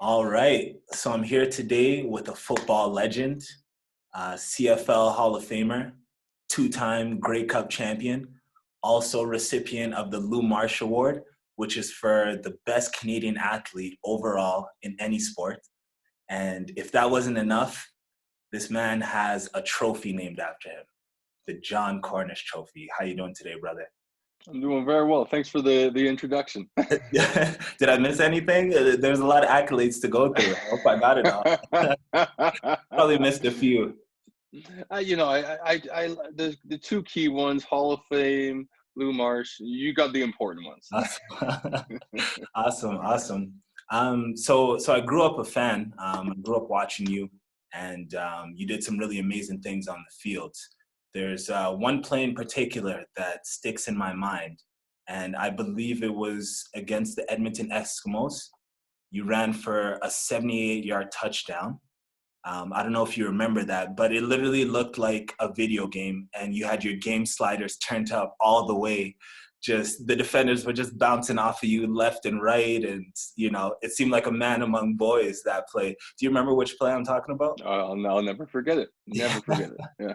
All right. So I'm here today with a football legend, CFL Hall of Famer, two-time Grey Cup champion, also recipient of the Lou Marsh Award, which is for the best Canadian athlete overall in any sport. And if that wasn't enough, this man has a trophy named after him, the Jon Cornish Trophy. How you doing today, brother? I'm doing very well. Thanks for the introduction. Did I miss anything? There's a lot of accolades to go through. I hope I got it all. Probably missed a few. The two key ones, Hall of Fame, Lou Marsh. You got the important ones. Awesome. So I grew up a fan. I grew up watching you, and you did some really amazing things on the field. There's one play in particular that sticks in my mind, and I believe it was against the Edmonton Eskimos. You ran for a 78-yard touchdown. I don't know if you remember that, but it literally looked like a video game, and you had your game sliders turned up all the way. Just the defenders were just bouncing off of you left and right, and it seemed like a man among boys, that play. Do you remember which play I'm talking about? I'll never forget it. Never forget it. Yeah.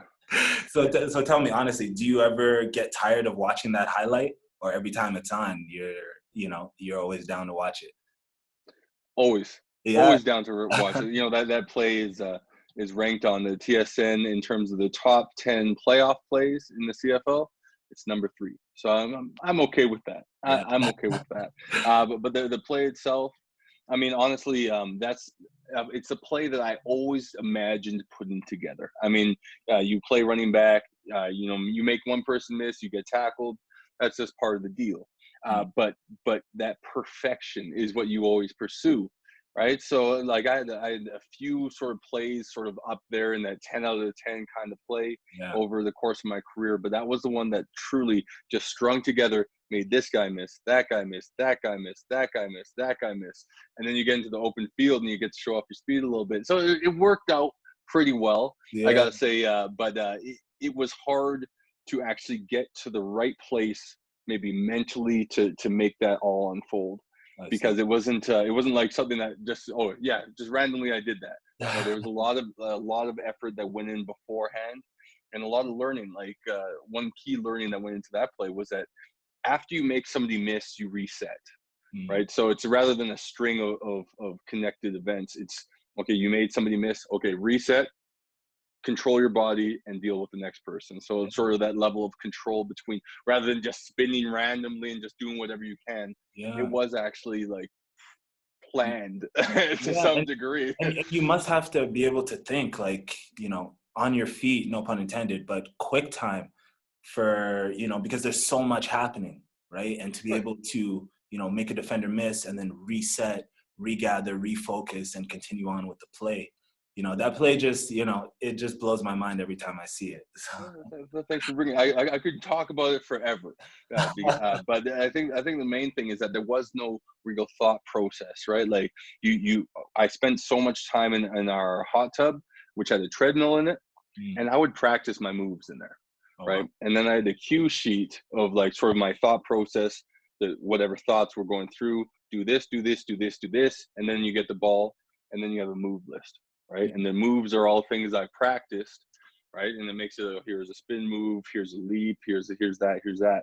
So tell me honestly, do you ever get tired of watching that highlight, or every time it's on, you're always down to watch it? Always. Yeah. Always down to watch it. That play is ranked on the TSN in terms of the top 10 playoff plays in the CFL. It's number 3. So I'm okay with that. Yeah. I'm okay with that. But the play itself, I mean, honestly, it's a play that I always imagined putting together. I mean, you play running back, you make one person miss, you get tackled. That's just part of the deal. But that perfection is what you always pursue, right? So like I had a few sort of plays sort of up there in that 10 out of 10 kind of play over the course of my career. But that was the one that truly just strung together, made this guy miss, that guy miss, that guy miss, that guy miss, that guy miss. And then you get into the open field and you get to show off your speed a little bit. So it worked out pretty well, I got to say. But it was hard to actually get to the right place, maybe mentally, to make that all unfold. Because it wasn't like something that just randomly I did that. There was a lot of effort that went in beforehand, and a lot of learning. Like one key learning that went into that play was that after you make somebody miss, you reset, right? So it's rather than a string of connected events. It's okay, you made somebody miss. Okay, reset, control your body, and deal with the next person. So it's sort of that level of control between, rather than just spinning randomly and just doing whatever you can. It was actually like planned to some degree. And you must have to be able to think like, on your feet, no pun intended, but quick time for, because there's so much happening, right? And to be able to, make a defender miss and then reset, regather, refocus, and continue on with the play. That play just, it just blows my mind every time I see it. So. Thanks for bringing it. I could talk about it forever. But I think the main thing is that there was no real thought process, right? Like I spent so much time in our hot tub, which had a treadmill in it, and I would practice my moves in there, right? Wow. And then I had a cue sheet of like sort of my thought process, whatever thoughts were going through, do this, do this, do this, do this, and then you get the ball, and then you have a move list. Right. And the moves are all things I've practiced. Right. And it makes it, here's a spin move, here's a leap, here's that.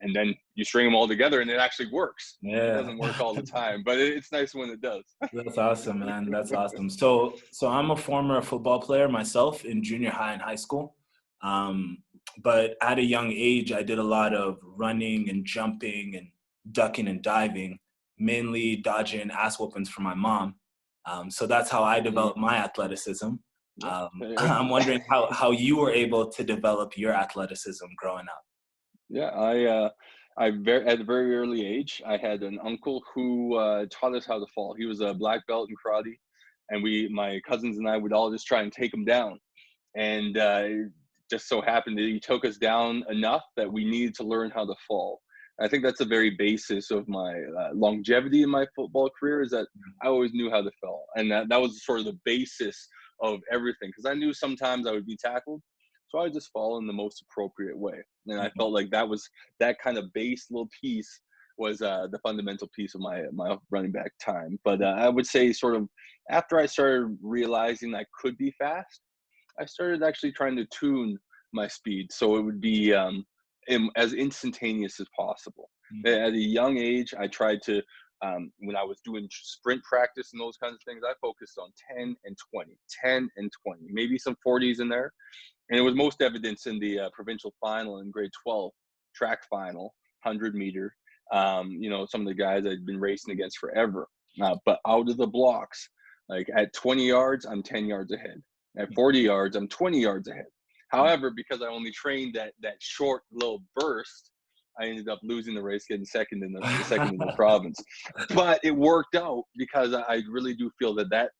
And then you string them all together and it actually works. Yeah. It doesn't work all the time, but it's nice when it does. That's awesome, man. That's awesome. So I'm a former football player myself in junior high and high school. But at a young age, I did a lot of running and jumping and ducking and diving, mainly dodging ass whoopings from my mom. So that's how I developed my athleticism. I'm wondering how you were able to develop your athleticism growing up. Yeah, at a very early age, I had an uncle who taught us how to fall. He was a black belt in karate, and my cousins and I would all just try and take him down. And it just so happened that he took us down enough that we needed to learn how to fall. I think that's the very basis of my longevity in my football career, is that I always knew how to fall. And that was sort of the basis of everything, because I knew sometimes I would be tackled. So I would just fall in the most appropriate way. And I felt like that kind of base little piece was the fundamental piece of my running back time. But I would say sort of after I started realizing I could be fast, I started actually trying to tune my speed so it would be as instantaneous as possible. Mm-hmm. At a young age, I tried to, when I was doing sprint practice and those kinds of things, I focused on 10 and 20, 10 and 20, maybe some 40s in there. And it was most evidence in the provincial final in grade 12, track final, 100-meter. Some of the guys I'd been racing against forever. But out of the blocks, like at 20 yards, I'm 10 yards ahead. At 40 yards, I'm 20 yards ahead. However, because I only trained that short little burst, I ended up losing the race, getting second in the province. But it worked out because I really do feel that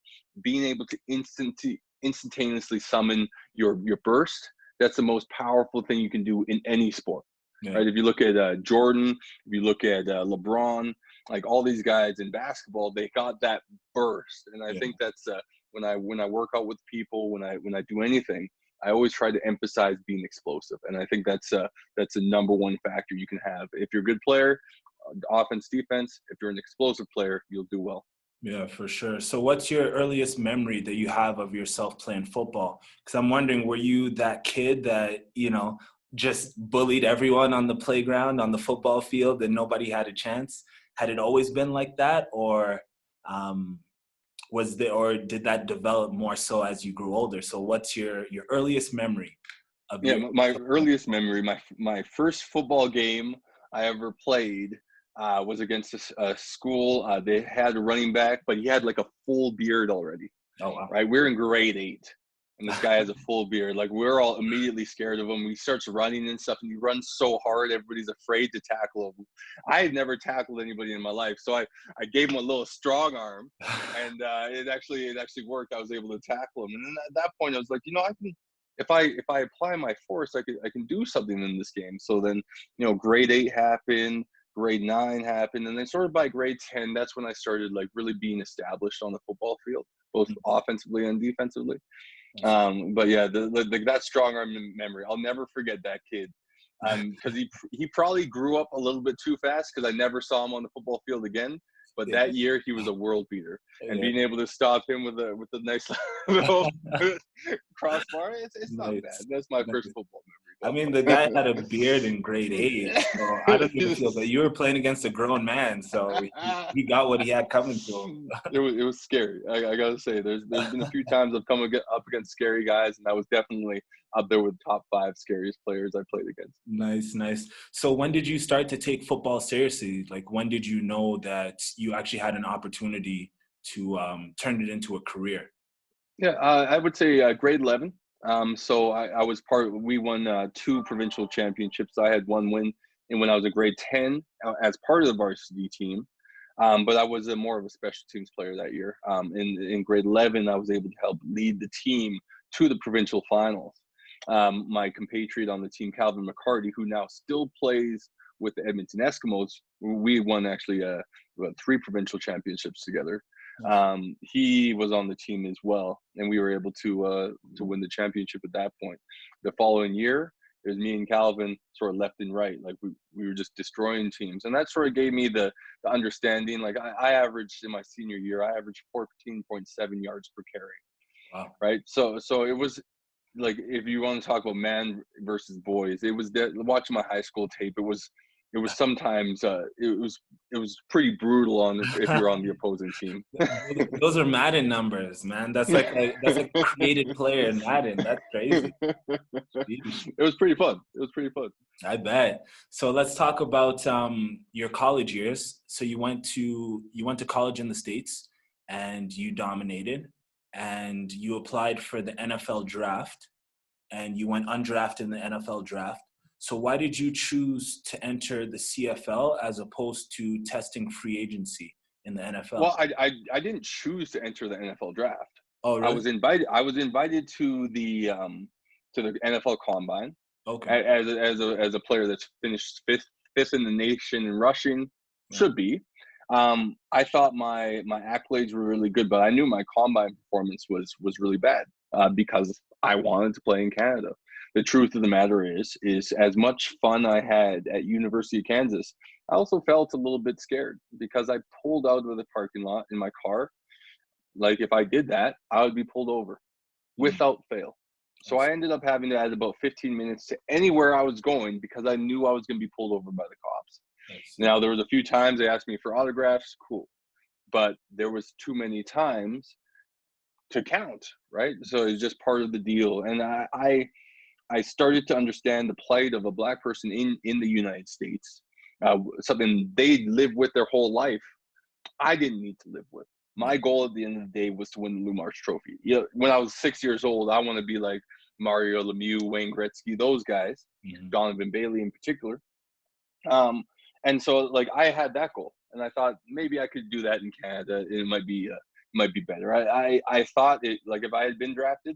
being able to instantaneously summon your burst, that's the most powerful thing you can do in any sport. Yeah. Right? If you look at Jordan, if you look at LeBron, like all these guys in basketball, they got that burst, and I think that's when I work out with people, when I do anything, I always try to emphasize being explosive, and I think that's a number one factor you can have. If you're a good player, offense, defense, if you're an explosive player, you'll do well. Yeah, for sure. So what's your earliest memory that you have of yourself playing football? Because I'm wondering, were you that kid that, just bullied everyone on the playground, on the football field, and nobody had a chance? Had it always been like that, or did that develop more so as you grew older? So what's your earliest memory of my earliest memory, my first football game I ever played was against a school. They had a running back, but he had like a full beard already. Oh, wow. Right? We're in grade 8. And this guy has a full beard. Like, we're all immediately scared of him. He starts running and stuff, and he runs so hard, everybody's afraid to tackle him. I had never tackled anybody in my life, so I gave him a little strong arm, and it actually worked. I was able to tackle him, and then at that point, I was like, I can, if I apply my force, I can do something in this game. So then, grade 8 happened, grade 9 happened, and then sort of by grade 10, that's when I started like really being established on the football field, both offensively and defensively. But yeah, that strong arm memory, I'll never forget that kid, because he probably grew up a little bit too fast, because I never saw him on the football field again. But that year he was a world beater, and being able to stop him with a nice little crossbar, it's not bad. That's my first football memory. I mean, the guy had a beard in grade 8, so I don't even feel that you were playing against a grown man, so he got what he had coming to him. It was scary. I gotta say, there's been a few times I've come up against scary guys, and I was definitely up there with top 5 scariest players I played against. Nice. So when did you start to take football seriously? Like, when did you know that you actually had an opportunity to turn it into a career? Yeah, I would say grade 11. So I was we won 2 provincial championships. I had 1 win, and when I was in grade 10 as part of the varsity team. But I was more of a special teams player that year. In grade 11, I was able to help lead the team to the provincial finals. My compatriot on the team, Calvin McCarty, who now still plays with the Edmonton Eskimos, we won actually 3 provincial championships together. He was on the team as well, and we were able to win the championship at that point. The following year, it was me and Calvin sort of left and right, like we were just destroying teams, and that sort of gave me the understanding. Like I averaged in my senior year, I averaged 14.7 yards per carry. Wow. Right, so it was like, if you want to talk about man versus boys, it was watching my high school tape. It was sometimes it was pretty brutal if you're on the opposing team. Those are Madden numbers, man. That's like a created player in Madden. That's crazy. It was pretty fun. I bet. So let's talk about your college years. So you went to college in the States, and you dominated, and you applied for the NFL draft, and you went undrafted in the NFL draft. So why did you choose to enter the CFL as opposed to testing free agency in the NFL? Well, I didn't choose to enter the NFL draft. Oh, really? I was invited to the NFL Combine. Okay. As a player that's finished fifth in the nation in rushing, should be. I thought my accolades were really good, but I knew my Combine performance was really bad because I wanted to play in Canada. The truth of the matter is as much fun I had at University of Kansas, I also felt a little bit scared because I pulled out of the parking lot in my car. Like if I did that, I would be pulled over without fail. So I ended up having to add about 15 minutes to anywhere I was going because I knew I was going to be pulled over by the cops. Now, there was a few times they asked me for autographs, cool. But there was too many times to count, right? So it's just part of the deal. And I started to understand the plight of a Black person in the United States, something they live with their whole life. I didn't need to live with. My goal at the end of the day was to win the Lou Marsh Trophy. You know, when I was 6 years old, I want to be like Mario Lemieux, Wayne Gretzky, those guys, Donovan Bailey in particular. And so, like, I had that goal, and I thought maybe I could do that in Canada. It might be better. I thought it, like, if I had been drafted,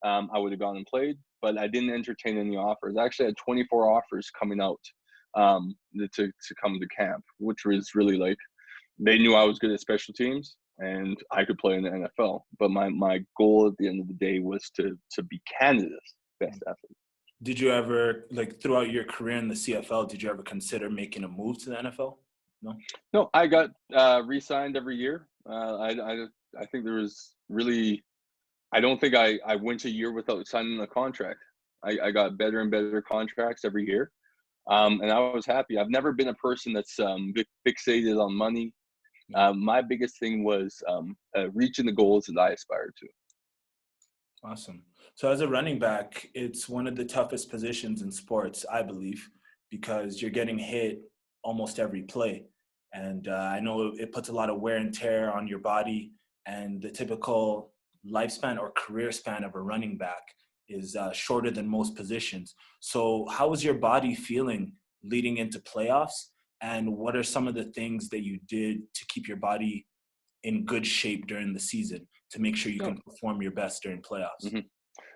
I would have gone and played, but I didn't entertain any offers. I actually had 24 offers coming out to come to camp, which was really like, they knew I was good at special teams and I could play in the NFL. But my goal at the end of the day was to be Canada's best athlete. Did you ever, like, throughout your career in the CFL, did you ever consider making a move to the NFL? No, I got re-signed every year. I think there was really, I don't think I went a year without signing a contract. I got better and better contracts every year. And I was happy. I've never been a person that's fixated on money. My biggest thing was reaching the goals that I aspired to. Awesome. So as a running back, it's one of the toughest positions in sports, I believe, because you're getting hit almost every play. And I know it puts a lot of wear and tear on your body, and the typical lifespan or career span of a running back is shorter than most positions. So how was your body feeling leading into playoffs? And what are some of the things that you did to keep your body in good shape during the season to make sure you can perform your best during playoffs? Mm-hmm.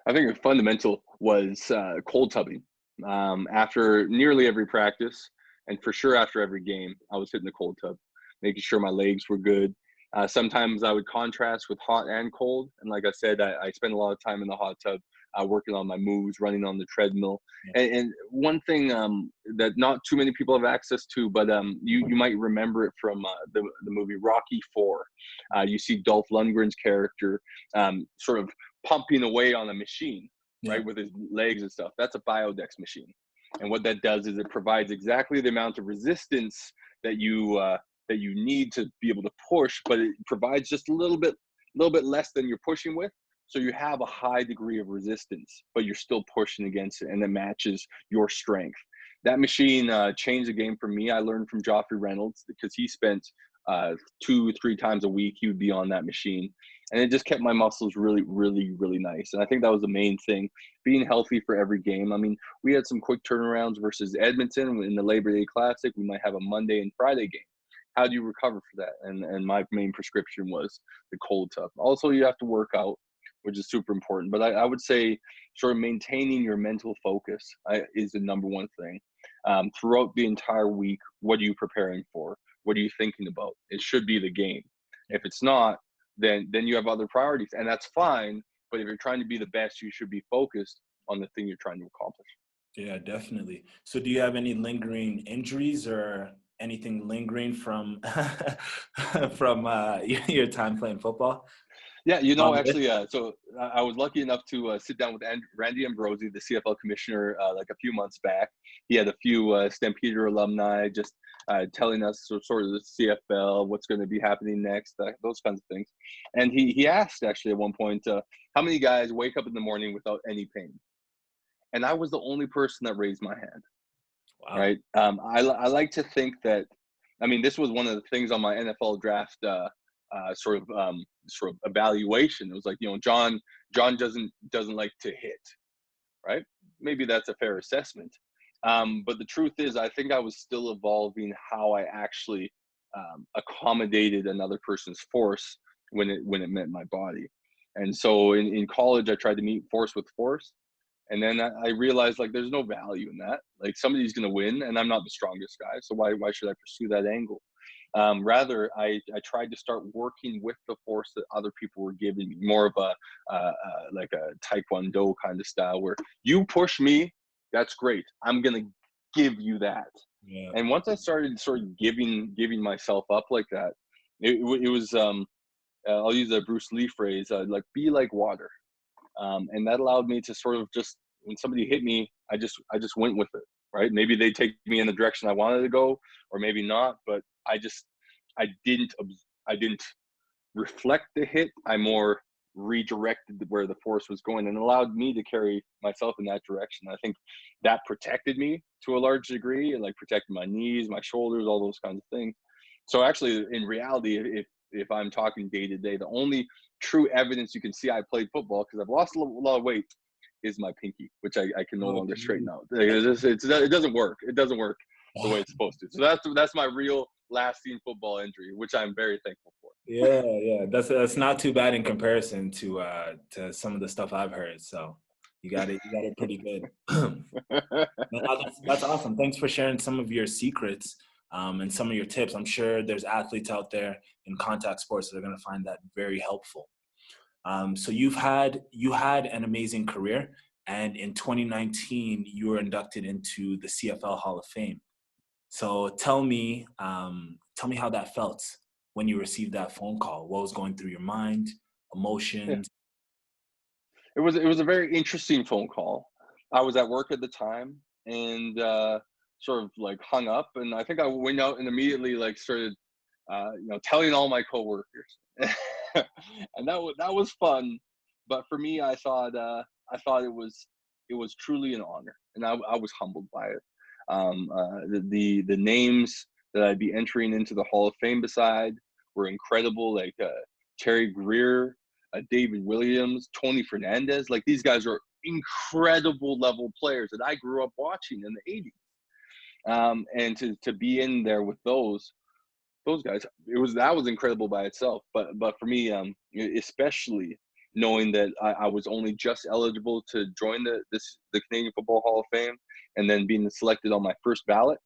I think a fundamental was cold tubbing. After nearly every practice, and for sure after every game, I was hitting the cold tub, making sure my legs were good. Sometimes I would contrast with hot and cold. And like I said, I spent a lot of time in the hot tub, working on my moves, running on the treadmill. And one thing that not too many people have access to, but you might remember it from the movie Rocky IV. You see Dolph Lundgren's character sort of pumping away on a machine, right, with his legs and stuff. That's a Biodex machine. And what that does is it provides exactly the amount of resistance that you need to be able to push, but it provides just a little bit less than you're pushing with. So you have a high degree of resistance, but you're still pushing against it, and it matches your strength. That machine changed the game for me. I learned from Joffrey Reynolds because he spent 2-3 times a week. He would be on that machine, and it just kept my muscles really, really, really nice. And I think that was the main thing, being healthy for every game. I mean, we had some quick turnarounds versus Edmonton in the Labor Day Classic. We might have a Monday and Friday game. How do you recover for that? And my main prescription was the cold tub. Also, you have to work out, which is super important. But I would say sort of maintaining your mental focus is the number one thing. Throughout the entire week, what are you preparing for? What are you thinking about? It should be the game. If it's not, then you have other priorities, and that's fine. But if you're trying to be the best, you should be focused on the thing you're trying to accomplish. Yeah, definitely. So do you have any lingering injuries or anything lingering from from your time playing football? Yeah, actually, so I was lucky enough to sit down with Randy Ambrosi, the CFL commissioner, like a few months back. He had a few Stampeder alumni just telling us sort of the CFL, what's going to be happening next, those kinds of things. And he asked actually at one point, how many guys wake up in the morning without any pain? And I was the only person that raised my hand. Wow. Right? I like to think that, I mean, this was one of the things on my NFL draft sort of evaluation. It was like, Jon doesn't like to hit, right? Maybe that's a fair assessment. But the truth is, I think I was still evolving how I actually accommodated another person's force when it met my body. And so in college, I tried to meet force with force. And then I realized, like, there's no value in that. Like, somebody's going to win, and I'm not the strongest guy. So why should I pursue that angle? Rather, I tried to start working with the force that other people were giving me, more of like a Taekwondo kind of style, where you push me, that's great. I'm going to give you that. Yeah. And once I started sort of giving myself up like that, it was I'll use a Bruce Lee phrase, like be like water, and that allowed me to sort of just, when somebody hit me, I just went with it, right? Maybe they take me in the direction I wanted to go, or maybe not, but I didn't reflect the hit. I more redirected where the force was going, and allowed me to carry myself in that direction. I think that protected me to a large degree, like protected my knees, my shoulders, all those kinds of things. So actually, in reality, if I'm talking day to day, the only true evidence you can see I played football, because I've lost a lot of weight, is my pinky, which I can no longer straighten out. It doesn't work. It doesn't work the way it's supposed to. So that's my real lasting football injury, which I'm very thankful for. Yeah. That's not too bad in comparison to some of the stuff I've heard. So you got it pretty good. That's awesome. Thanks for sharing some of your secrets and some of your tips. I'm sure there's athletes out there in contact sports that are going to find that very helpful. So you had an amazing career, and in 2019 you were inducted into the CFL Hall of Fame. So tell me how that felt when you received that phone call. What was going through your mind, emotions? It was a very interesting phone call. I was at work at the time, and sort of like hung up, and I think I went out and immediately like started telling all my coworkers. And that was fun. But for me, I thought it was truly an honor, and I was humbled by it. The names that I'd be entering into the Hall of Fame beside were incredible, like Terry Greer, David Williams, Tony Fernandez. Like, these guys are incredible level players that I grew up watching in the 80s. And to be in there with those guys, that was incredible by itself. But for me, especially knowing that I was only just eligible to join the Canadian Football Hall of Fame, and then being selected on my first ballot,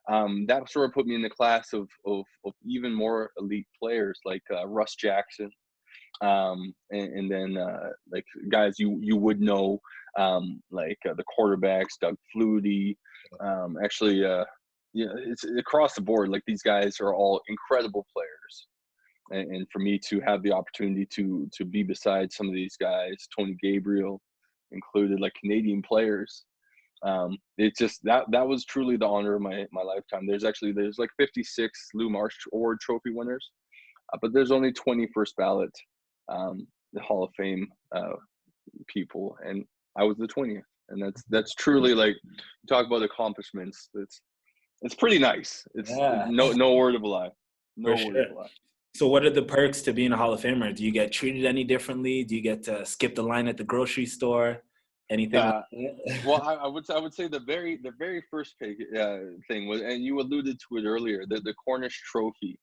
that sort of put me in the class of even more elite players like Russ Jackson, and then like guys you would know, like the quarterbacks, Doug Flutie. It's across the board. Like, these guys are all incredible players. And for me to have the opportunity to be beside some of these guys, Tony Gabriel included, like Canadian players, it's just that was truly the honor of my lifetime. There's like 56 Lou Marsh Award Trophy winners, but there's only 20 first ballot the Hall of Fame people, and I was the 20th. And that's truly, like, talk about accomplishments. It's pretty nice. It's no word of a lie. No word of a lie. So what are the perks to being a Hall of Famer? Do you get treated any differently? Do you get to skip the line at the grocery store? Anything like that? Well, I would say the very first thing was, and you alluded to it earlier, the Cornish Trophy.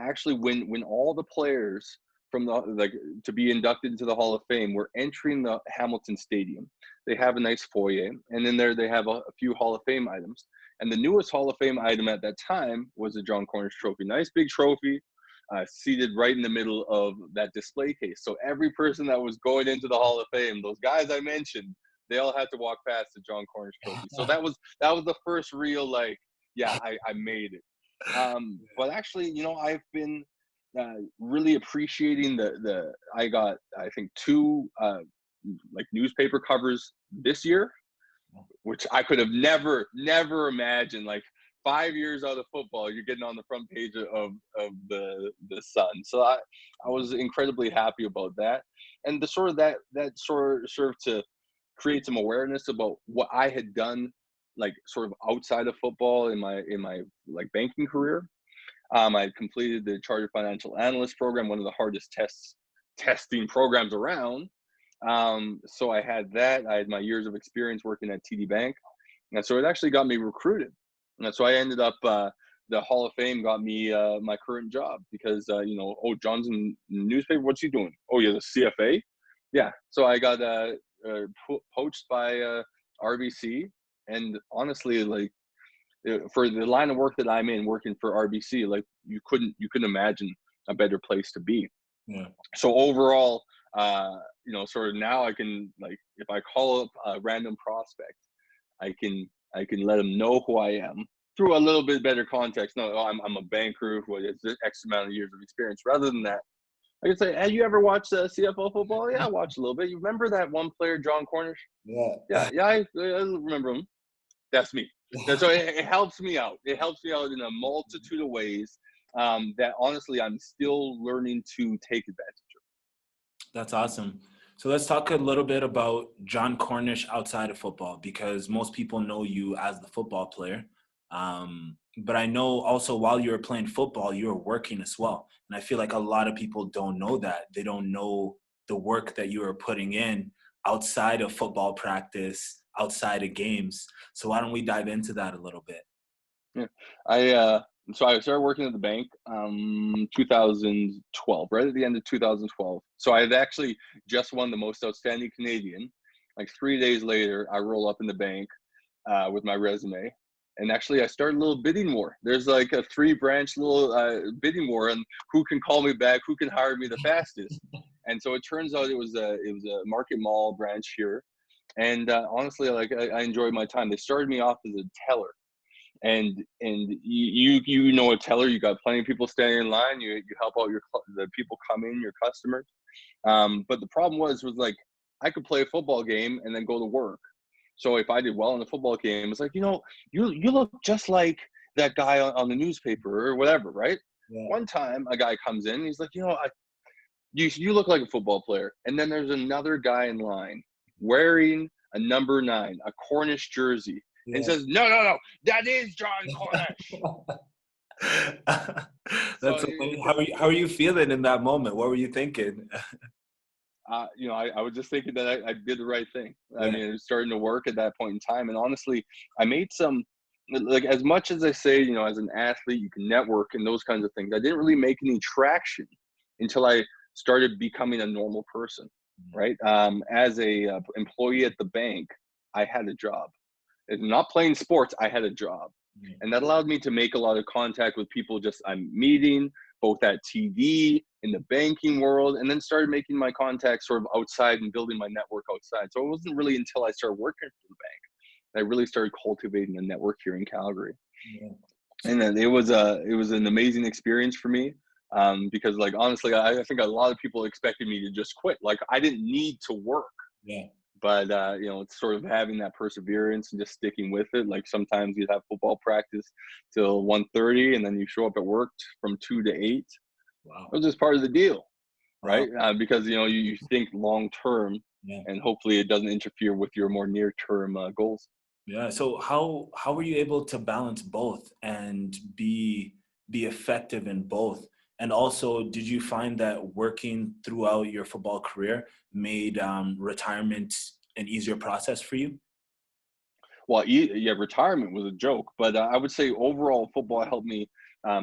Actually, when all the players from to be inducted into the Hall of Fame were entering the Hamilton Stadium, they have a nice foyer, and in there they have a few Hall of Fame items. And the newest Hall of Fame item at that time was the Jon Cornish Trophy. Nice big trophy, seated right in the middle of that display case. So every person that was going into the Hall of Fame, those guys I mentioned, they all had to walk past the Jon Cornish Trophy. So that was the first real, like, yeah, I made it. But actually, I've been really appreciating I got, I think, 2 like newspaper covers this year, which I could have never imagined. Like, 5 years out of football, you're getting on the front page of the Sun. So I was incredibly happy about that, and the sort of that sort of served to create some awareness about what I had done, like, sort of outside of football in my like banking career. I completed the Chartered Financial Analyst program, one of the hardest testing programs around. So I had that. I had my years of experience working at TD Bank, and so it actually got me recruited. And so I ended up, the Hall of Fame got me my current job, because Jon's in the newspaper. What's he doing? Oh, yeah, the CFA. Yeah. So I got poached by RBC, and honestly, like, for the line of work that I'm in, working for RBC, like, you couldn't imagine a better place to be. Yeah. So overall, sort of now I can, like, if I call up a random prospect, I can let them know who I am, through a little bit better context. No, I'm a banker who has X amount of years of experience. Rather than that, I could say, have you ever watched CFL football? Yeah, I watched a little bit. You remember that one player, Jon Cornish? Yeah. Yeah, I remember him. That's me. And so it helps me out. It helps me out in a multitude of ways that honestly I'm still learning to take advantage of. That's awesome. So let's talk a little bit about Jon Cornish outside of football, because most people know you as the football player. But I know also while you were playing football, you were working as well. And I feel like a lot of people don't know that. They don't know the work that you were putting in outside of football practice, outside of games. So why don't we dive into that a little bit? Yeah, so I started working at the bank 2012, right at the end of 2012. So I had actually just won the most outstanding Canadian. Like 3 days later, I roll up in the bank with my resume. And actually, I started a little bidding war. There's like a 3-branch little bidding war, and who can call me back, who can hire me the fastest. And so it turns out it was a Market Mall branch here. And honestly, like I enjoyed my time. They started me off as a teller. And you know a teller, you got plenty of people standing in line. You help out the people come in, your customers. But the problem was like I could play a football game and then go to work. So if I did well in the football game, it's like, you look just like that guy on the newspaper or whatever, right? Yeah. One time a guy comes in, he's like, you look like a football player. And then there's another guy in line wearing a number 9, a Cornish jersey. Yeah. And says, no, that is Jon Cornish. That's how are you feeling in that moment? What were you thinking? I was just thinking that I did the right thing. Yeah. I mean, it was starting to work at that point in time. And honestly, I made some, like, as much as I say, as an athlete, you can network and those kinds of things. I didn't really make any traction until I started becoming a normal person, right? As a employee at the bank, I had a job. If I'm not playing sports, I had a job. And that allowed me to make a lot of contact with people I'm meeting, both at TV, in the banking world, and then started making my contacts sort of outside and building my network outside. So it wasn't really until I started working for the bank that I really started cultivating a network here in Calgary. Yeah. And then it was an amazing experience for me because, like, honestly, I think a lot of people expected me to just quit. Like, I didn't need to work. Yeah. But, it's sort of having that perseverance and just sticking with it. Like sometimes you'd have football practice till 1:30 and then you show up at work from 2 to 8. Wow. It was just part of the deal, right? Wow. Because, you think long-term and hopefully it doesn't interfere with your more near-term goals. Yeah. So how were you able to balance both and be effective in both? And also, did you find that working throughout your football career made retirement an easier process for you? Well, retirement was a joke, but I would say overall football helped me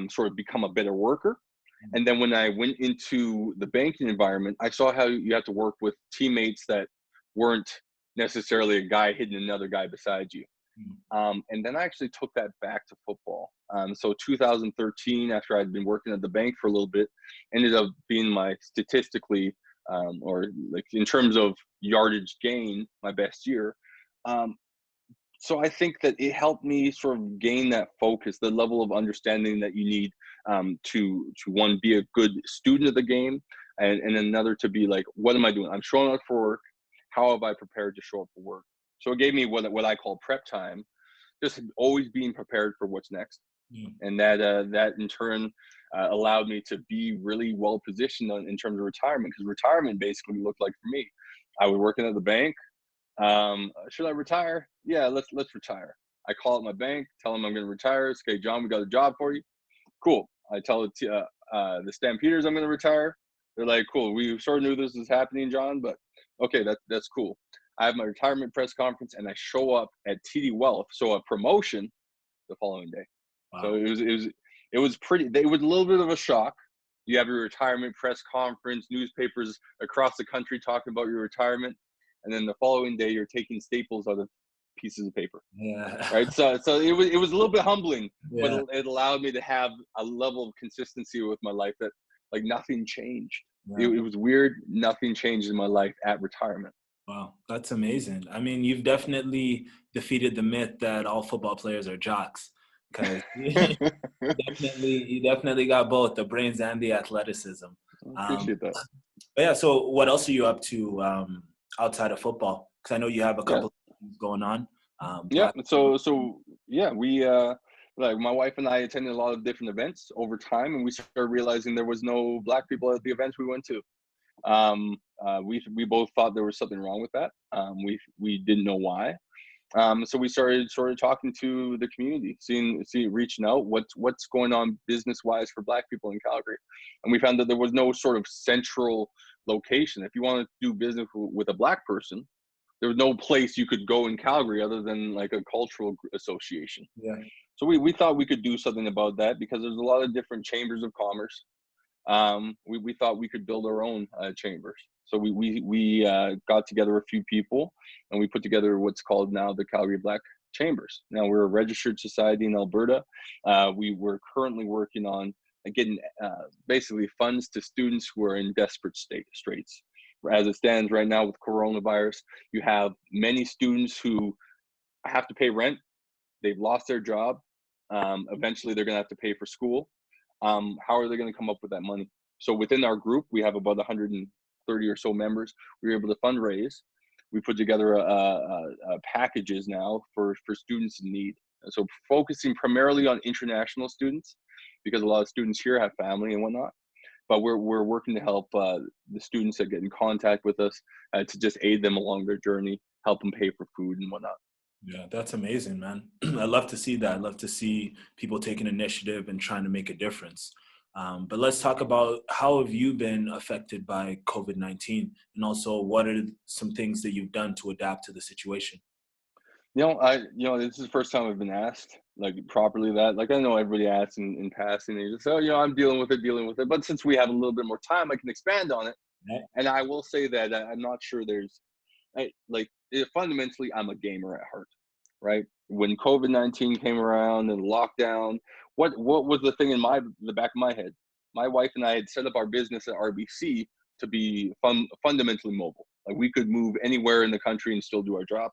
sort of become a better worker. And then when I went into the banking environment, I saw how you have to work with teammates that weren't necessarily a guy hitting another guy beside you. And then I actually took that back to football. So 2013, after I'd been working at the bank for a little bit, ended up being my statistically, or like in terms of yardage gain, my best year. So I think that it helped me sort of gain that focus, the level of understanding that you need to one, be a good student of the game, and another to be like, what am I doing? I'm showing up for work. How have I prepared to show up for work? So it gave me what I call prep time, just always being prepared for what's next. And that in turn allowed me to be really well positioned in terms of retirement, because retirement basically looked like for me, I was working at the bank. Should I retire? Yeah, let's retire. I call up my bank, tell them I'm going to retire. It's, okay, John, we got a job for you. Cool. I tell the Stampeders I'm going to retire. They're like, cool. We sort of knew this was happening, John, but okay, that's cool. I have my retirement press conference and I show up at TD Wealth, so a promotion the following day. Wow. So it was a little bit of a shock. You have your retirement press conference, newspapers across the country talking about your retirement, and then the following day you're taking staples out of pieces of paper. Yeah. Right. So it was a little bit humbling, but it allowed me to have a level of consistency with my life that, like, nothing changed. Yeah. It was weird. Nothing changed in my life at retirement. Wow, that's amazing. I mean, you've definitely defeated the myth that all football players are jocks, because you definitely got both the brains and the athleticism. I appreciate that. But yeah, so what else are you up to outside of football? Because I know you have a couple of things going on. Yeah. So yeah, we like my wife and I attended a lot of different events over time, and we started realizing there was no Black people at the events we went to. We both thought there was something wrong with that. We didn't know why. So we started sort of talking to the community, reaching out what's going on business wise for Black people in Calgary, and we found that there was no sort of central location. If you wanted to do business with a Black person, there was no place you could go in Calgary other than like a cultural association. Yeah. So we thought we could do something about that because there's a lot of different chambers of commerce. We thought we could build our own chambers. So we got together a few people and we put together what's called now the Calgary Black Chambers. Now we're a registered society in Alberta. We were currently working on getting basically funds to students who are in desperate straits. As it stands right now with coronavirus, you have many students who have to pay rent. They've lost their job. Eventually, they're going to have to pay for school. How are they going to come up with that money? So within our group, we have about 130 or so members. We were able to fundraise. We put together a packages now for students in need. So focusing primarily on international students, because a lot of students here have family and whatnot. But we're working to help the students that get in contact with us to just aid them along their journey, help them pay for food and whatnot. Yeah, that's amazing, man. I love to see that. I love to see people taking initiative and trying to make a difference. But let's talk about how have you been affected by COVID-19, and also what are some things that you've done to adapt to the situation? This is the first time I've been asked like properly that. Like I know everybody asks in passing, they just say, oh, I'm dealing with it. But since we have a little bit more time, I can expand on it. Yeah. And I will say that I'm not sure fundamentally, I'm a gamer at heart, right? When COVID-19 came around and lockdown, what was the thing in the back of my head? My wife and I had set up our business at RBC to be fundamentally mobile. Like we could move anywhere in the country and still do our job.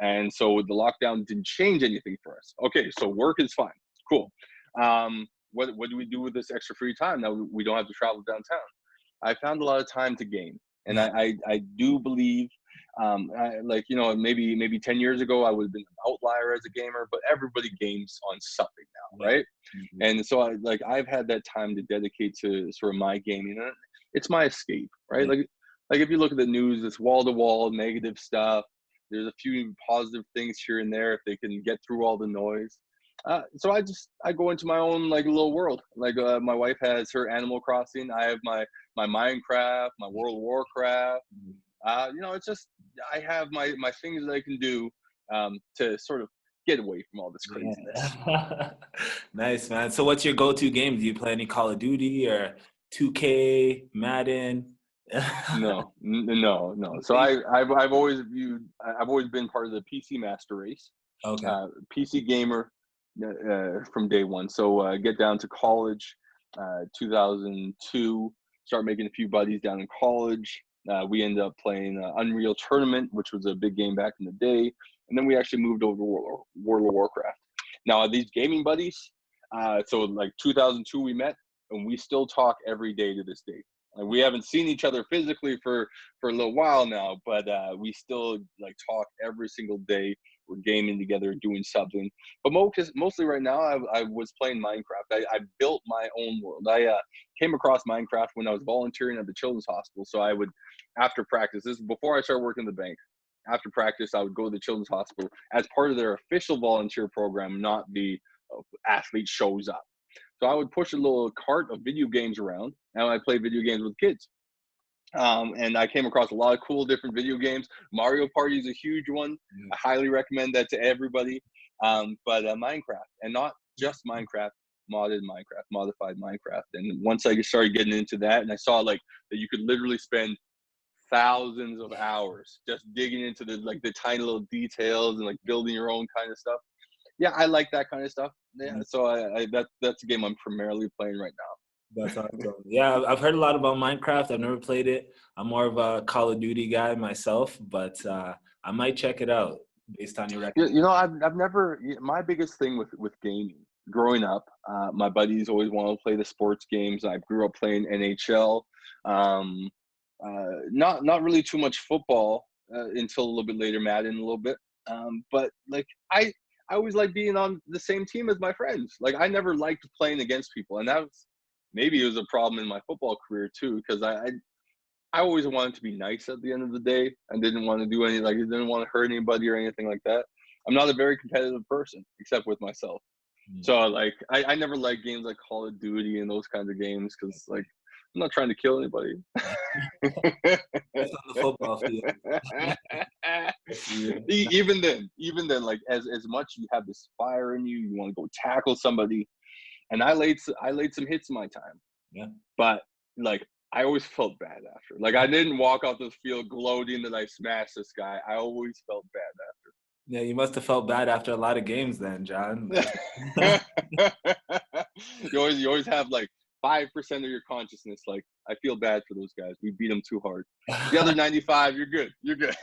And so the lockdown didn't change anything for us. Okay, so work is fine. Cool. What do we do with this extra free time now we don't have to travel downtown? I found a lot of time to game. And I do believe, maybe 10 years ago, I would have been an outlier as a gamer, but everybody games on something now, right? Mm-hmm. And so I've had that time to dedicate to sort of my gaming. And it's my escape, right? Yeah. Like if you look at the news, it's wall-to-wall negative stuff. There's a few positive things here and there if they can get through all the noise. So I go into my own like little world. Like my wife has her Animal Crossing. I have my Minecraft, my World of Warcraft. It's just I have my things that I can do to sort of get away from all this craziness. Yeah. Nice, man. So what's your go-to game? Do you play any Call of Duty or 2K, Madden? No. So I've always been part of the PC Master Race. Okay. PC gamer from day one. So get down to college, 2002. Start making a few buddies down in college. We ended up playing Unreal Tournament, which was a big game back in the day, and then we actually moved over to World of Warcraft. Now these gaming buddies, so like 2002 we met, and we still talk every day to this day. Like we haven't seen each other physically for a little while now, but we still like talk every single day. We're gaming together, doing something. But mostly right now, I was playing Minecraft. I built my own world. I came across Minecraft when I was volunteering at the Children's Hospital. So I would, after practice, this is before I started working in the bank. After practice, I would go to the Children's Hospital as part of their official volunteer program, not the athlete shows up. So I would push a little cart of video games around, and I play video games with kids. And I came across a lot of cool different video games. Mario Party is a huge one. Yeah. I highly recommend that to everybody. But Minecraft, and not just Minecraft, modified Minecraft. And once I started getting into that, and I saw like that you could literally spend thousands of hours just digging into the tiny little details and like building your own kind of stuff. Yeah, I like that kind of stuff. Yeah, so that's a game I'm primarily playing right now. That's awesome. Yeah, I've heard a lot about Minecraft. I've never played it. I'm more of a Call of Duty guy myself, but I might check it out based on your recommendation. I've never. My biggest thing with gaming growing up. My buddies always wanted to play the sports games. I grew up playing NHL. Not really too much football until a little bit later, Madden a little bit. But like I always like being on the same team as my friends. Like I never liked playing against people, and that was maybe it was a problem in my football career too, because I always wanted to be nice at the end of the day. I didn't want to do any, like, I didn't want to hurt anybody or anything like that. I'm not a very competitive person, except with myself. So, like, I never liked games like Call of Duty and those kinds of games because, like, I'm not trying to kill anybody. That's on the football field. Even then, like, as much you have this fire in you, you want to go tackle somebody. And I laid some hits in my time. Yeah. But, like, I always felt bad after. Like, I didn't walk off the field gloating that I smashed this guy. I always felt bad after. Yeah, you must have felt bad after a lot of games then, Jon. You always have, like, 5% of your consciousness, like, I feel bad for those guys. We beat them too hard. The other 95, you're good. You're good.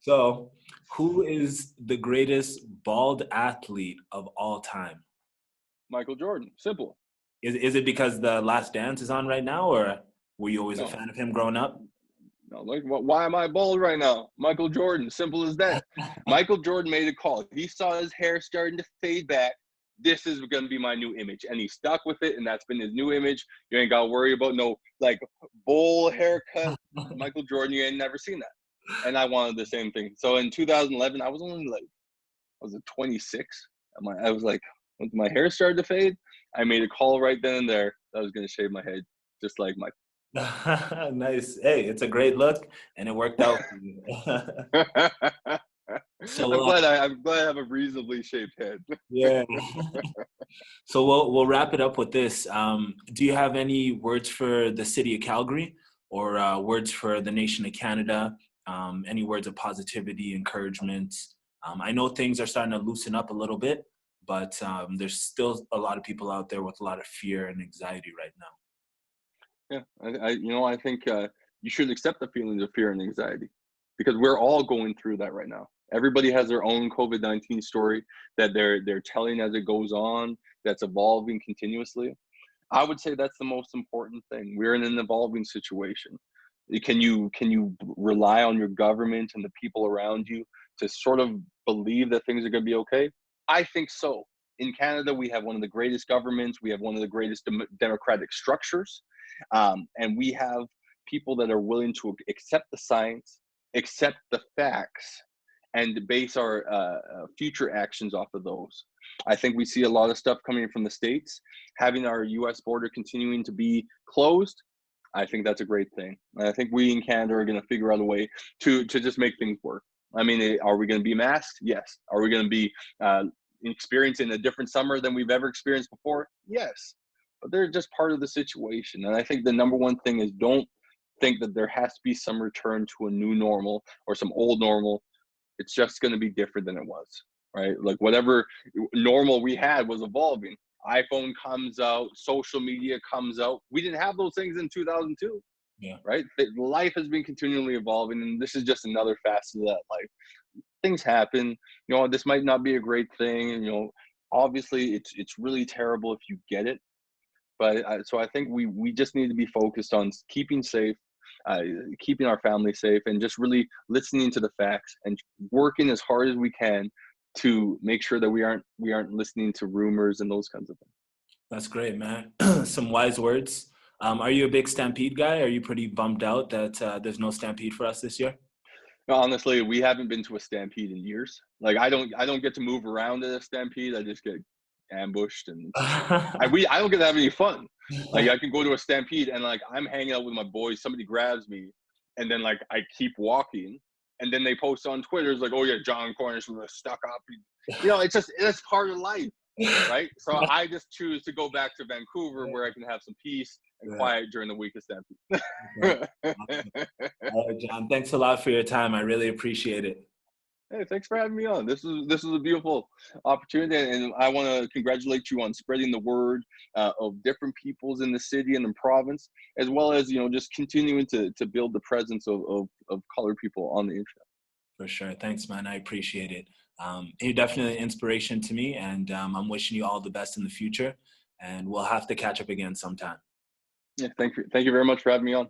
So, who is the greatest bald athlete of all time? Michael Jordan. Simple. Is it because The Last Dance is on right now, or were you always a fan of him growing up? No, like, why am I bald right now? Michael Jordan, simple as that. Michael Jordan made a call. He saw his hair starting to fade back. This is going to be my new image. And he stuck with it, and that's been his new image. You ain't got to worry about no, like, bowl haircut. Michael Jordan, you ain't never seen that. And I wanted the same thing. So in 2011, I was only, like, 26. I was like, when my hair started to fade, I made a call right then and there that I was going to shave my head, just like Michael. Nice. Hey, it's a great look, and it worked out for you. So I'm glad I have a reasonably shaped head. Yeah. So we'll wrap it up with this. Do you have any words for the city of Calgary, or words for the nation of Canada? Any words of positivity, encouragement? I know things are starting to loosen up a little bit, but there's still a lot of people out there with a lot of fear and anxiety right now. Yeah, I think you should accept the feelings of fear and anxiety, because we're all going through that right now. Everybody has their own COVID-19 story that they're telling as it goes on, that's evolving continuously. I would say that's the most important thing. We're in an evolving situation. Can you rely on your government and the people around you to sort of believe that things are going to be okay? I think so. In Canada, we have one of the greatest governments. We have one of the greatest democratic structures. And we have people that are willing to accept the science, accept the facts, and base our future actions off of those. I think we see a lot of stuff coming from the States. Having our U.S. border continuing to be closed, I think that's a great thing. And I think we in Canada are going to figure out a way to just make things work. I mean, are we going to be masked? Yes. Are we going to be experiencing a different summer than we've ever experienced before? Yes. But they're just part of the situation. And I think the number one thing is, don't think that there has to be some return to a new normal or some old normal. It's just going to be different than it was, right? Like, whatever normal we had was evolving. iPhone comes out, social media comes out. We didn't have those things in 2002, right? Life has been continually evolving, and this is just another facet of that life. Things happen. This might not be a great thing. Obviously, it's really terrible if you get it. But so I think we just need to be focused on keeping safe, keeping our family safe, and just really listening to the facts and working as hard as we can to make sure that we aren't listening to rumors and those kinds of things. That's great, man. Some wise words. Are you a big Stampede guy? Are you pretty bummed out that there's no Stampede for us this year? Honestly, we haven't been to a Stampede in years. Like, I don't get to move around at a Stampede. I just get ambushed, and I don't get to have any fun. Like, I can go to a Stampede and, like, I'm hanging out with my boys, somebody grabs me, and then, like, I keep walking, and then they post on Twitter, it's like, oh yeah, Jon Cornish was stuck up. It's part of life, right? So I just choose to go back to Vancouver, where I can have some peace and quiet during the week of Stampede. All right, Jon, thanks a lot for your time. I really appreciate it. Hey, thanks for having me on. This is a beautiful opportunity, and I want to congratulate you on spreading the word of different peoples in the city and the province, as well as just continuing to build the presence of colored people on the internet. For sure. Thanks, man. I appreciate it. You're definitely an inspiration to me, and I'm wishing you all the best in the future. And we'll have to catch up again sometime. Yeah, thank you very much for having me on.